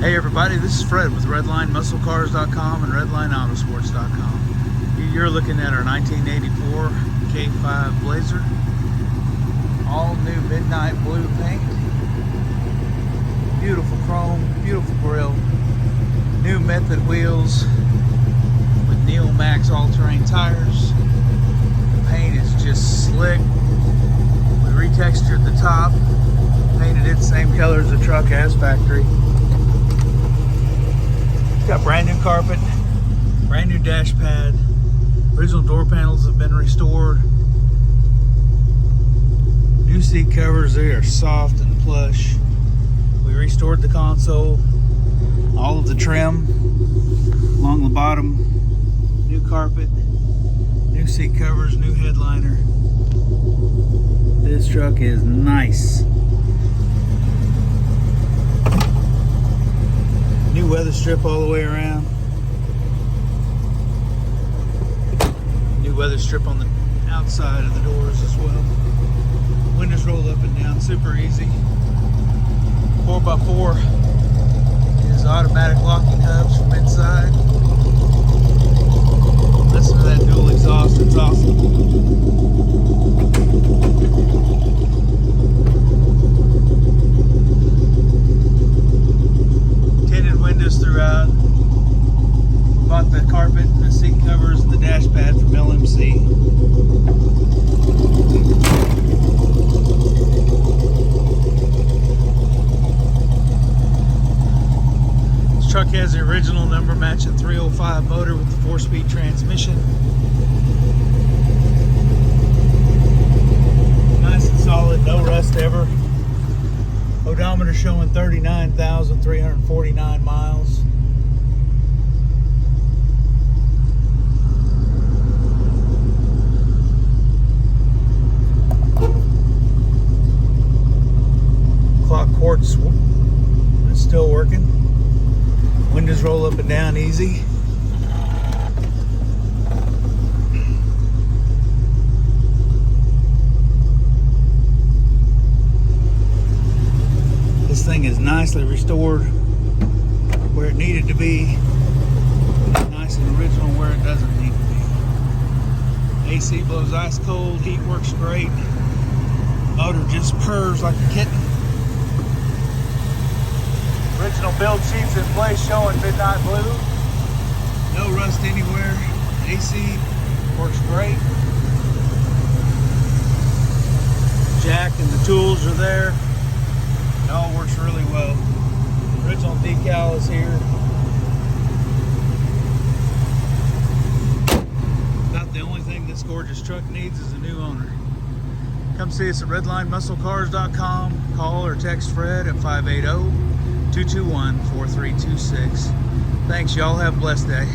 Hey everybody, this is Fred with RedlineMuscleCars.com and RedlineAutosports.com. You're looking at our 1984 K5 Blazer, all new midnight blue paint, beautiful chrome, beautiful grille, new method wheels with Neil Max all-terrain tires. The paint is just slick. We retextured the top, painted it the same color as the truck as factory. Got brand new carpet, brand new dash pad, original door panels have been restored, new seat covers, they are soft and plush. We restored the console, all of the trim along the bottom, new carpet, new seat covers, new headliner. This truck is nice. New weather strip all the way around. New weather strip on the outside of the doors as well. Windows roll up and down, super easy. 4x4 is automatic locking hubs from inside. Listen to that dual exhaust, it's awesome. Throughout. Bought the carpet, the seat covers, and the dash pad from LMC. This truck has the original number matching 305 motor with the 4-speed transmission. Nice and solid, no rust ever. Odometer showing 39,349 miles. Clock quartz is still working. Windows roll up and down easy. This thing is nicely restored where it needed to be, nice and original where it doesn't need to be. AC blows ice cold, heat works great, motor just purrs like a kitten. Original build sheets in place showing midnight blue, no rust anywhere, AC works great. Jack and the tools are there. It all works really well. Original decal is here. About the only thing this gorgeous truck needs is a new owner. Come see us at RedlineMuscleCars.com. Call or text Fred at 580-221-4326. Thanks, y'all. Have a blessed day.